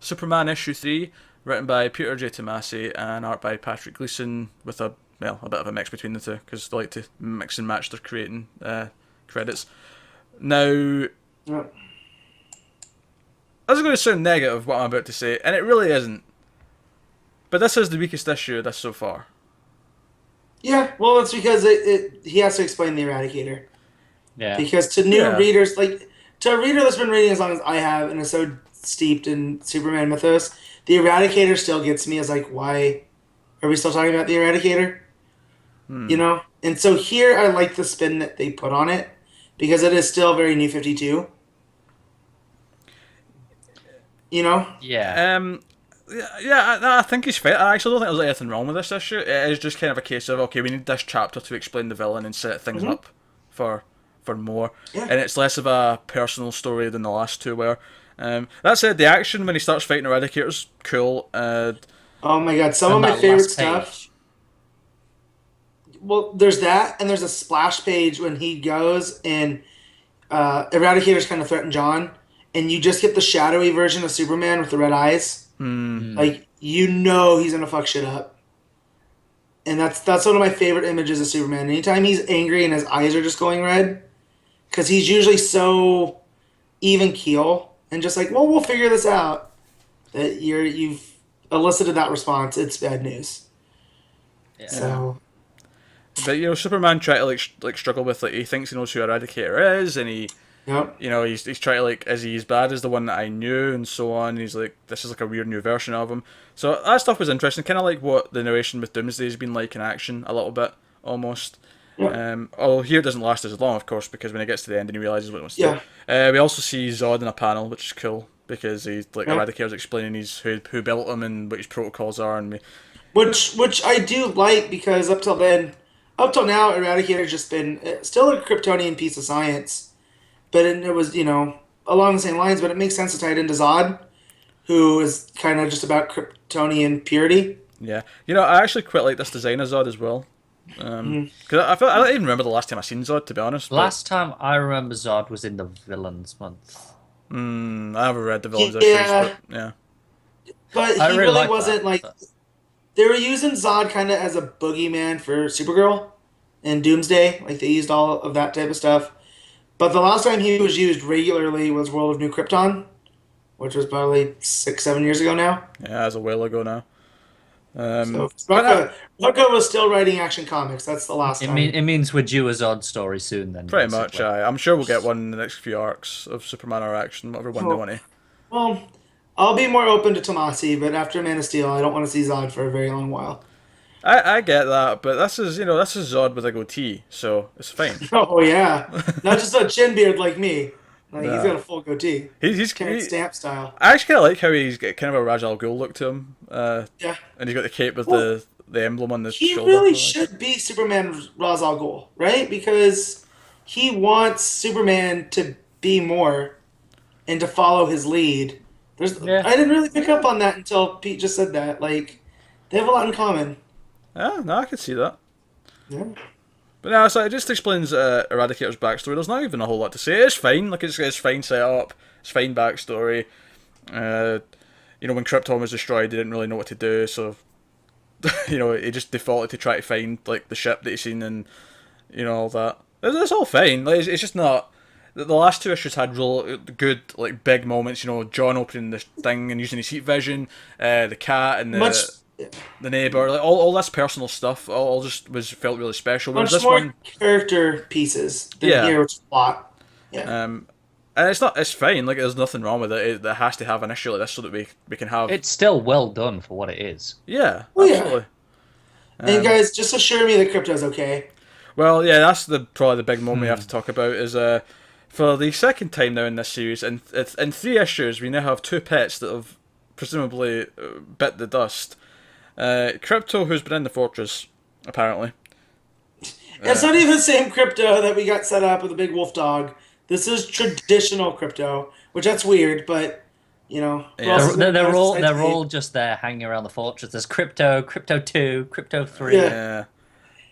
Superman issue 3, written by Peter J. Tomasi and art by Patrick Gleason, with a bit of a mix between the two because they like to mix and match their creating credits. Now, Yep. this is going to sound negative, what I'm about to say, and it really isn't. But this is the weakest issue of this so far. Yeah, well, it's because he has to explain the Eradicator. Yeah. Because to new readers, like to a reader that's been reading as long as I have and is so steeped in Superman mythos, the Eradicator still gets me as like, why are we still talking about the Eradicator? You know? And so here I like the spin that they put on it because it is still very New 52. You know? Yeah. I think he's fair. I actually don't think there's anything wrong with this issue. It is just kind of a case of, okay, we need this chapter to explain the villain and set things up for more. Yeah. And it's less of a personal story than the last two were. That said, the action when he starts fighting Eradicator's cool. Oh my god, some And of my that favorite last stuff. page. Well, there's that, and there's a splash page when he goes and Eradicator's kind of threatened John, and you just get the shadowy version of Superman with the red eyes. Like, you know he's gonna fuck shit up. And that's one of my favorite images of Superman. Anytime he's angry and his eyes are just going red, because he's usually so even keel and just like, well, we'll figure this out. That you've elicited that response. It's bad news. Yeah. So. But Superman try to like struggle with, like, he thinks he knows who Eradicator is, and he. Yep. He's trying to, like, is he as bad as the one that I knew, and so on. He's like, this is like a weird new version of him. So that stuff was interesting, kind of like what the narration with Doomsday's been like in action, a little bit, almost. Yep. Although here it doesn't last as long, of course, because when he gets to the end and he realizes what he wants to Yeah. do. We also see Zod in a panel, which is cool, because he's like, Yeah. Eradicator's explaining who built him and what his protocols are, and Which I do like because up till now, Eradicator's just been still a Kryptonian piece of science. But it was, along the same lines, but it makes sense to tie it into Zod, who is kind of just about Kryptonian purity. yeah. I actually quite like this design of Zod as well. Because I don't even remember the last time I seen Zod, to be honest. Last time I remember Zod was in the Villains Month. I haven't read the villains Yeah. issues, but yeah. But he I really really like wasn't that. like... They were using Zod kind of as a boogeyman for Supergirl and Doomsday. Like, they used all of that type of stuff. But the last time he was used regularly was World of New Krypton, which was probably 6-7 years ago now. Yeah, that's a while ago now. So Rucka was still writing Action Comics. That's the last time. It means we're due a Zod story soon then. Pretty much, basically. I'm sure we'll get one in the next few arcs of Superman or Action, whatever one they want to. Well, I'll be more open to Tomasi, but after Man of Steel, I don't want to see Zod for a very long while. I get that, but this is Zod with a goatee, so it's fine. Oh yeah, not just a chin beard like me. Like, No. he's got a full goatee. He's Terrence Stamp style. I actually kind of like how he's got kind of a Ra's al Ghul look to him. Yeah. And he's got the cape with Well, the emblem on the He shoulder. really should be Superman Ra's al Ghul, right? Because he wants Superman to be more and to follow his lead. I didn't really pick up on that until Pete just said that. Like, they have a lot in common. Yeah, no, I could see that. Yeah. But no, so it just explains Eradicator's backstory. There's not even a whole lot to say. It's fine. Like, it's fine set up. It's fine backstory. When Krypton was destroyed, they didn't really know what to do, so he just defaulted to try to find, like, the ship that he's seen and all that. It's all fine. Like, it's just not. The last two issues had real good, like, big moments. John opening the thing and using his heat vision, the cat and the neighbor, like all this personal stuff, all just felt really special. Whereas Much this more one, character pieces than Yeah. here, which is a lot. Yeah. and it's fine. Like, there's nothing wrong with it. It has to have an issue like this so that we can have. It's still well done for what it is. Yeah, Oh, yeah. absolutely. And guys, just assure me that Crypto's okay. Well, yeah, that's probably the big moment we have to talk about is for the second time now in this series, and in 3 issues, we now have 2 pets that have presumably bit the dust. Crypto, who's been in the fortress, apparently. It's not even the same Crypto that we got set up with a big wolf dog. This is traditional Crypto, which that's weird, but Yeah. They're all just there hanging around the fortress. There's Crypto 2, Crypto 3. Yeah.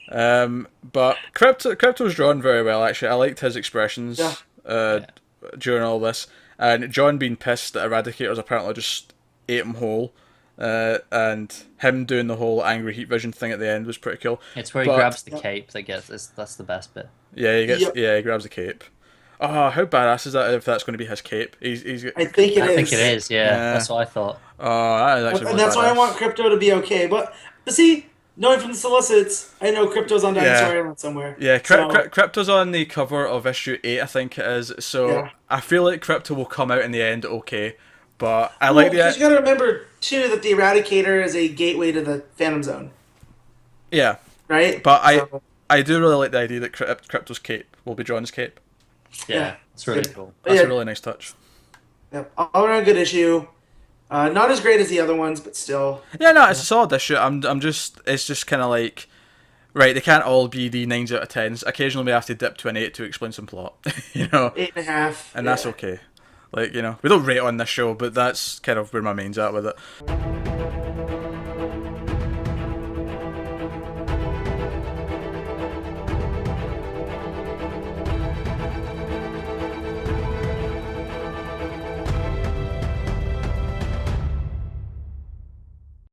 But Crypto's drawn very well, actually. I liked his expressions during all this. And John being pissed that Eradicator's apparently just ate him whole. And him doing the whole angry heat vision thing at the end was pretty cool. It's where he grabs the cape that that's the best bit. Yeah, he grabs the cape. Oh, how badass is that if that's going to be his cape? I think I think it is, yeah. That's what I thought. Oh, that is actually really and that's badass. why I want Crypto to be okay. But see, knowing from the solicits, I know Crypto's on Dinosaur Island somewhere. Yeah, Crypto's on the cover of issue 8, I think it is. So I feel like Crypto will come out in the end okay. But I like the... Because you got to remember, too, that the Eradicator is a gateway to the Phantom Zone. Yeah. Right? But I do really like the idea that Crypto's cape will be John's cape. Yeah, it's really cool. That's a really nice touch. Yeah, all around good issue. Not as great as the other ones, but still. Yeah, no, it's a solid issue. It's just kind of like, right, they can't all be the 9s out of 10s. Occasionally we have to dip to an 8 to explain some plot. 8.5. And that's okay. Like, we don't rate on this show, but that's kind of where my mind's at with it.